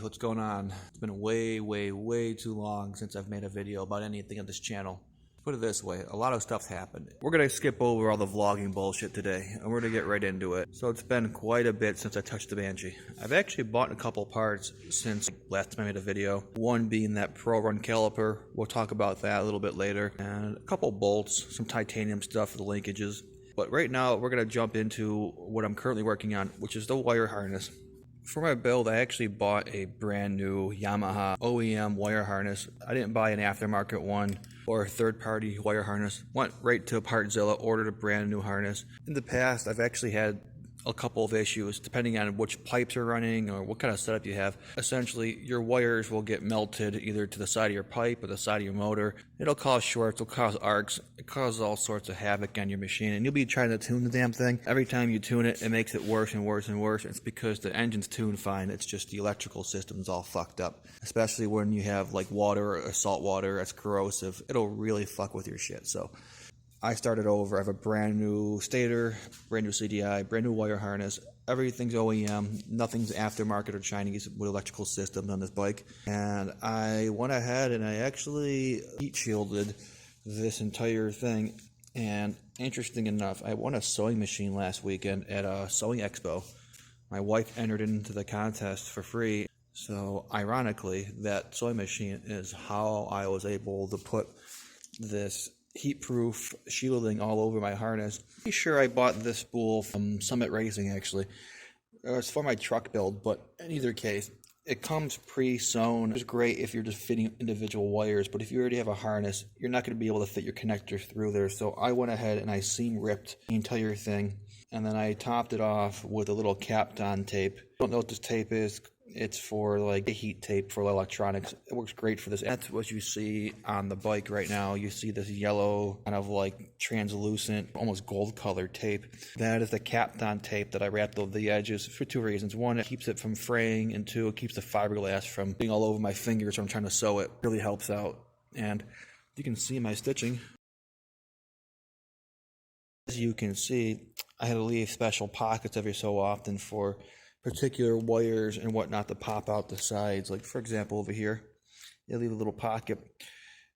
what's going on? It's been way too long since I've made a video about anything on this channel. Put it this way, a lot of stuff's happened. We're gonna skip over all the vlogging bullshit today, and we're gonna get right into it. So it's been quite a bit since I touched the Banshee. I've actually bought a couple parts since last time I made a video. One being that Pro Run caliper, we'll talk about that a little bit later, and a couple bolts, some titanium stuff for the linkages. But right now, we're gonna jump into what I'm currently working on, which is the wire harness. For my build, I actually bought a brand new Yamaha OEM wire harness. I didn't buy an aftermarket one or a third-party wire harness. Went right to Partzilla, ordered a brand new harness. In the past, I've actually had a couple of issues depending on which pipes are running or what kind of setup you have. Essentially, your wires will get melted either to the side of your pipe or the side of your motor. It'll cause shorts, it'll cause arcs, it causes all sorts of havoc on your machine, and you'll be trying to tune the damn thing. Every time you tune it, it makes it worse and worse and worse. It's because the engine's tuned fine, it's just the electrical system's all fucked up. Especially when you have like water or salt water that's corrosive, it'll really fuck with your shit. So I started over. I have a brand new Stator, brand new CDI, brand new wire harness. Everything's OEM, nothing's aftermarket or Chinese with electrical systems on this bike. And I went ahead and I actually heat shielded this entire thing. And interesting enough, I won a sewing machine last weekend at a sewing expo. My wife entered into the contest for free. So ironically, that sewing machine is how I was able to put this heat-proof shielding all over my harness. Pretty sure I bought this spool from Summit Racing actually. It's for my truck build, but in either case, it comes pre-sewn. It's great if you're just fitting individual wires, but if you already have a harness, you're not going to be able to fit your connectors through there. So I went ahead and I seam ripped the entire thing, and then I topped it off with a little Kapton tape. I don't know what this tape is. It's for like a heat tape for electronics. It works great for this. That's what you see on the bike right now. You see this yellow kind of like translucent, almost gold colored tape. That is the Kapton tape that I wrapped over the edges for two reasons. One, it keeps it from fraying, and two, it keeps the fiberglass from being all over my fingers when I'm trying to sew it. It really helps out. And you can see my stitching. As you can see, I had to leave special pockets every so often for particular wires and whatnot to pop out the sides. Like for example over here, you leave a little pocket.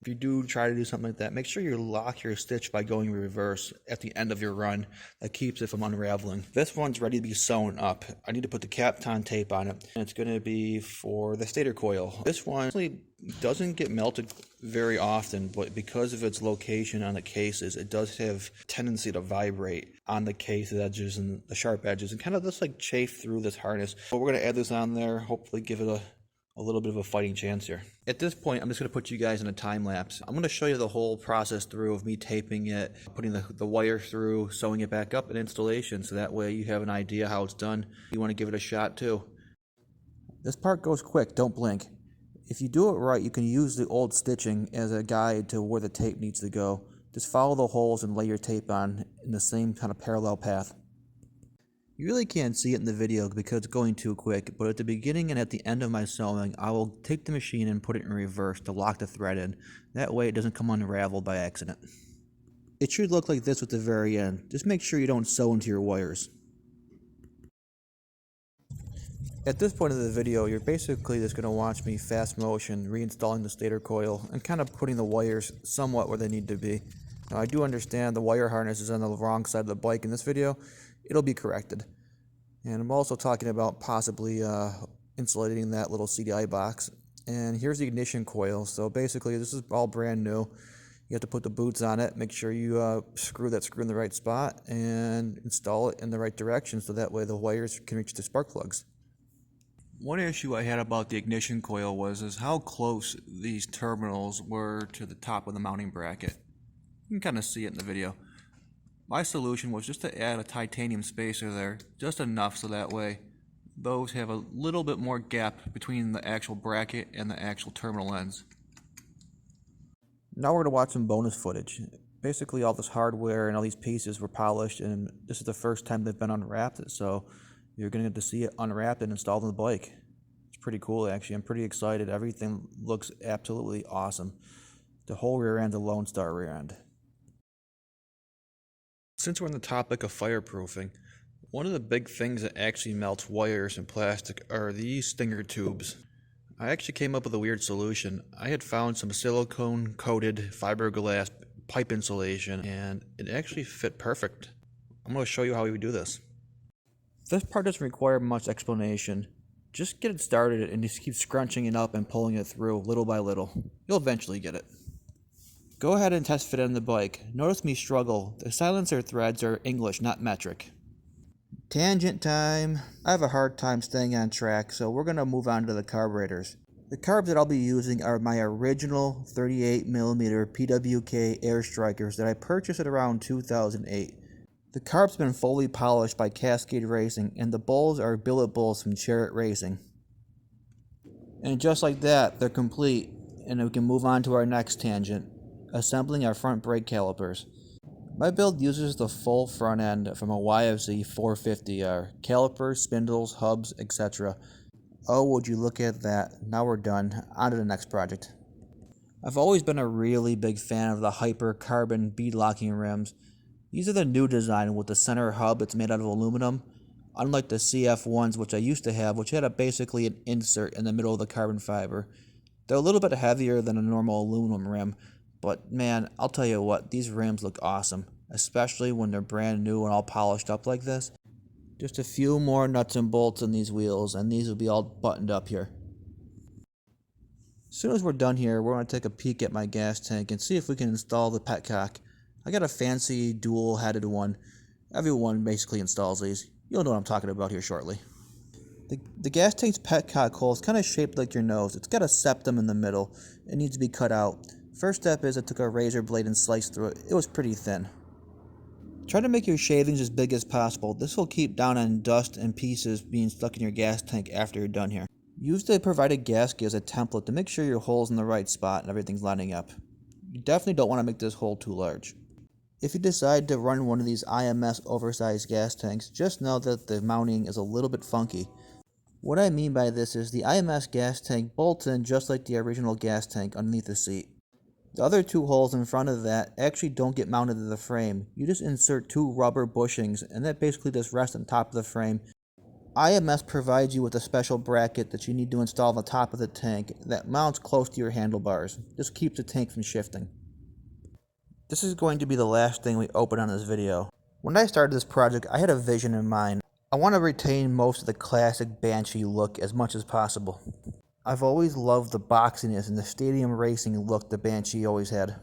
If you do try to do something like that, make sure you lock your stitch by going reverse at the end of your run. That keeps it from unraveling. This one's ready to be sewn up. I need to put the Kapton tape on it, and it's going to be for the stator coil. This one actually doesn't get melted very often, but because of its location on the cases, it does have a tendency to vibrate on the case edges and the sharp edges and kind of just like chafe through this harness. But we're going to add this on there, hopefully give it a little bit of a fighting chance here. At this point, I'm just going to put you guys in a time lapse. I'm going to show you the whole process through of me taping it, putting the wire through, sewing it back up, and installation, so that way you have an idea how it's done. You want to give it a shot too. This part goes quick, don't blink. If you do it right, you can use the old stitching as a guide to where the tape needs to go. Just follow the holes and lay your tape on in the same kind of parallel path. You really can't see it in the video because it's going too quick, but at the beginning and at the end of my sewing, I will take the machine and put it in reverse to lock the thread in. That way it doesn't come unraveled by accident. It should look like this at the very end. Just make sure you don't sew into your wires. At this point of the video, you're basically just going to watch me fast motion reinstalling the stator coil and kind of putting the wires somewhat where they need to be. Now I do understand the wire harness is on the wrong side of the bike in this video. It'll be corrected. And I'm also talking about possibly insulating that little CDI box. And here's the ignition coil. So basically this is all brand new. You have to put the boots on it, make sure you screw that screw in the right spot and install it in the right direction so that way the wires can reach the spark plugs. One issue I had about the ignition coil was how close these terminals were to the top of the mounting bracket. You can kind of see it in the video. My solution was just to add a titanium spacer there, just enough so that way those have a little bit more gap between the actual bracket and the actual terminal ends. Now we're going to watch some bonus footage. Basically all this hardware and all these pieces were polished, and this is the first time they've been unwrapped, so you're going to get to see it unwrapped and installed on the bike. It's pretty cool actually. I'm pretty excited. Everything looks absolutely awesome. The whole rear end, the Lone Star rear end. Since we're on the topic of fireproofing, one of the big things that actually melts wires and plastic are these stinger tubes. I actually came up with a weird solution. I had found some silicone coated fiberglass pipe insulation and it actually fit perfect. I'm going to show you how we would do this. This part doesn't require much explanation. Just get it started and just keep scrunching it up and pulling it through little by little. You'll eventually get it. Go ahead and test fit in the bike. Notice me struggle. The silencer threads are English, not metric. Tangent time. I have a hard time staying on track, so we're going to move on to the carburetors. The carbs that I'll be using are my original 38mm PWK Air Strikers that I purchased at around 2008. The carb's been fully polished by Cascade Racing, and the bowls are billet bowls from Chariot Racing. And just like that, they're complete, and we can move on to our next tangent, assembling our front brake calipers. My build uses the full front end from a YFZ 450R, calipers, spindles, hubs, etc. Oh, would you look at that. Now we're done. On to the next project. I've always been a really big fan of the Hyper carbon bead locking rims. These are the new design with the center hub. It's made out of aluminum, unlike the CF ones which I used to have, which had basically an insert in the middle of the carbon fiber. They're a little bit heavier than a normal aluminum rim, but man, I'll tell you what, these rims look awesome, especially when they're brand new and all polished up like this. Just a few more nuts and bolts in these wheels and these will be all buttoned up here. As soon as we're done here, we're going to take a peek at my gas tank and see if we can install the petcock. I got a fancy dual-headed one. Everyone basically installs these. You'll know what I'm talking about here shortly. The gas tank's petcock hole is kind of shaped like your nose. It's got a septum in the middle. It needs to be cut out. First step is I took a razor blade and sliced through it. It was pretty thin. Try to make your shavings as big as possible. This will keep down on dust and pieces being stuck in your gas tank after you're done here. Use the provided gasket as a template to make sure your hole's in the right spot and everything's lining up. You definitely don't want to make this hole too large. If you decide to run one of these IMS oversized gas tanks, just know that the mounting is a little bit funky. What I mean by this is the IMS gas tank bolts in just like the original gas tank underneath the seat. The other two holes in front of that actually don't get mounted to the frame. You just insert two rubber bushings and that basically just rests on top of the frame. IMS provides you with a special bracket that you need to install on the top of the tank that mounts close to your handlebars. This keeps the tank from shifting. This is going to be the last thing we open on this video. When I started this project, I had a vision in mind. I want to retain most of the classic Banshee look as much as possible. I've always loved the boxiness and the stadium racing look the Banshee always had,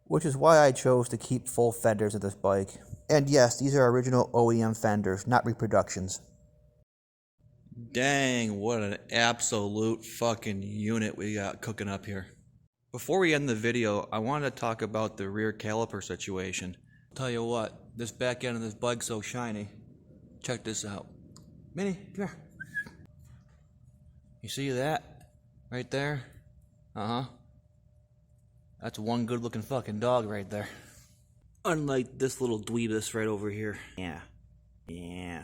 which is why I chose to keep full fenders of this bike. And yes, these are original OEM fenders, not reproductions. Dang, what an absolute fucking unit we got cooking up here. Before we end the video, I wanted to talk about the rear caliper situation. Tell you what, this back end of this bike's so shiny. Check this out. Minnie, come here. You see that? Right there? Uh-huh. That's one good looking fucking dog right there. Unlike this little dweebus right over here. Yeah.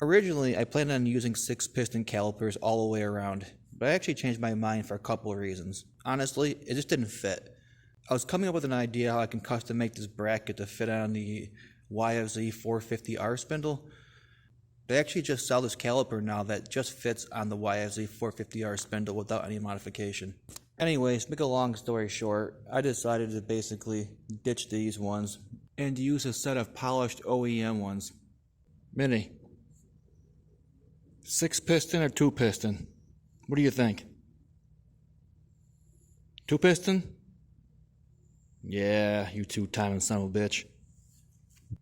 Originally, I planned on using 6-piston calipers all the way around, but I actually changed my mind for a couple of reasons. Honestly, it just didn't fit. I was coming up with an idea how I can custom make this bracket to fit on the YFZ 450R spindle. They actually just sell this caliper now that just fits on the YFZ 450R spindle without any modification. Anyways, make a long story short, I decided to basically ditch these ones and use a set of polished OEM ones. Minnie, 6-piston or 2-piston? What do you think? 2-piston? Yeah, you two-timing son of a bitch.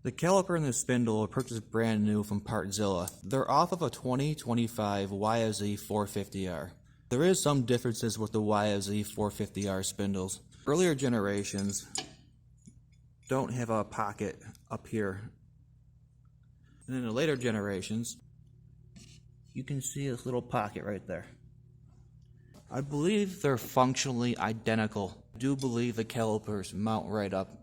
The caliper and the spindle are purchased brand new from Partzilla. They're off of a 2025 YFZ 450R. There is some differences with the YFZ 450R spindles. Earlier generations don't have a pocket up here. And in the later generations, you can see this little pocket right there. I believe they're functionally identical. I do believe the calipers mount right up.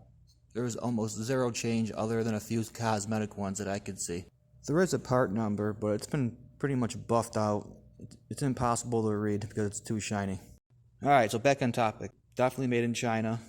There's almost zero change other than a few cosmetic ones that I could see. There is a part number, but it's been pretty much buffed out. It's impossible to read because it's too shiny. Alright, so back on topic. Definitely made in China.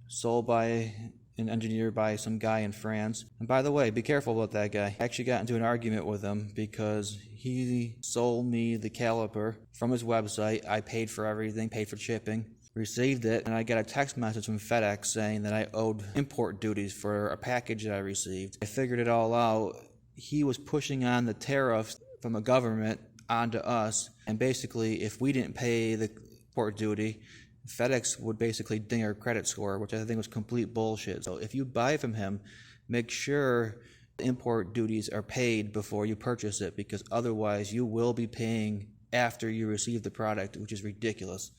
Sold by and engineered by some guy in France. And by the way, be careful about that guy. I actually got into an argument with him because he sold me the caliper from his website. I paid for everything, paid for shipping, received it, and I got a text message from FedEx saying that I owed import duties for a package that I received. I figured it all out. He was pushing on the tariffs from the government onto us, and basically if we didn't pay the import duty, FedEx would basically ding our credit score, which I think was complete bullshit. So if you buy from him, make sure the import duties are paid before you purchase it, because otherwise you will be paying after you receive the product, which is ridiculous.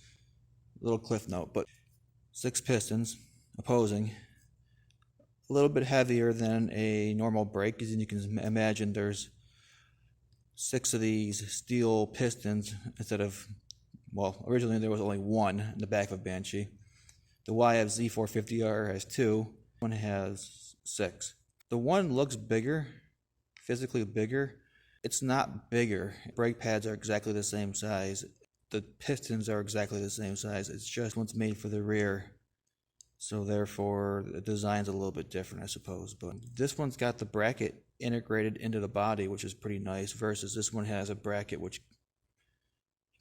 Little cliff note, but 6 pistons opposing, a little bit heavier than a normal brake, because you can imagine there's 6 of these steel pistons instead of, well, originally there was only 1 in the back of a Banshee. The YFZ 450R has 2, one has 6. The one looks bigger, physically bigger. It's not bigger. Brake pads are exactly the same size. The pistons are exactly the same size. It's just one's made for the rear. So therefore, the design's a little bit different, I suppose. But this one's got the bracket integrated into the body, which is pretty nice, versus this one has a bracket which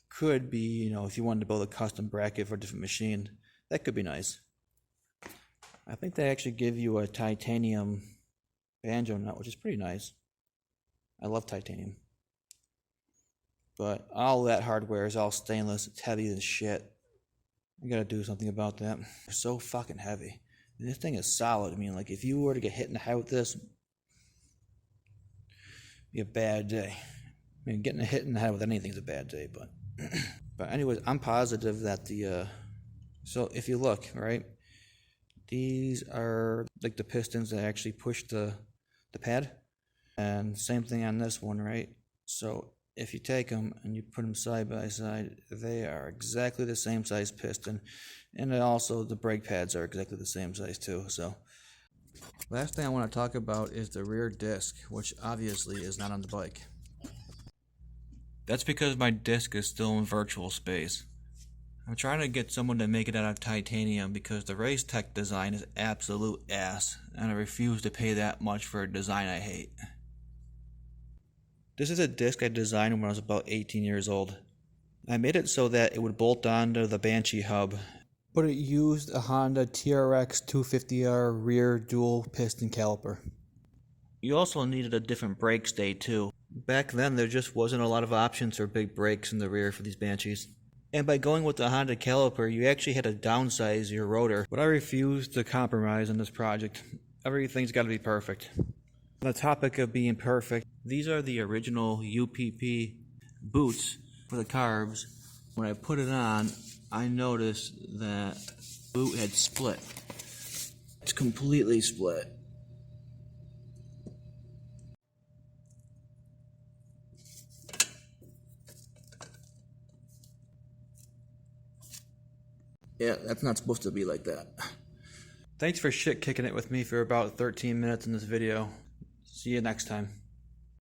could be, you know, if you wanted to build a custom bracket for a different machine, that could be nice. I think they actually give you a titanium banjo nut, which is pretty nice. I love titanium. But all that hardware is all stainless. It's heavy as shit. I gotta do something about that. It's so fucking heavy. And this thing is solid. I mean, like, if you were to get hit in the head with this, it'd be a bad day. I mean, getting a hit in the head with anything is a bad day, but but anyways, I'm positive that the so if you look, right, these are like the pistons that actually push the pad, and same thing on this one, right? So if you take them and you put them side by side, they are exactly the same size piston, and also the brake pads are exactly the same size too. So last thing I want to talk about is the rear disc, which obviously is not on the bike. That's because my disc is still in virtual space. I'm trying to get someone to make it out of titanium because the Race Tech design is absolute ass, and I refuse to pay that much for a design I hate. This is a disc I designed when I was about 18 years old. I made it so that it would bolt onto the Banshee hub, but it used a Honda TRX 250R rear dual piston caliper. You also needed a different brake stay too. Back then there just wasn't a lot of options for big brakes in the rear for these Banshees. And by going with the Honda caliper, you actually had to downsize your rotor. But I refuse to compromise on this project. Everything's got to be perfect. On the topic of being perfect, these are the original UPP boots for the carbs. When I put it on, I noticed that the boot had split. It's completely split. Yeah, that's not supposed to be like that. Thanks for shit kicking it with me for about 13 minutes in this video. See you next time.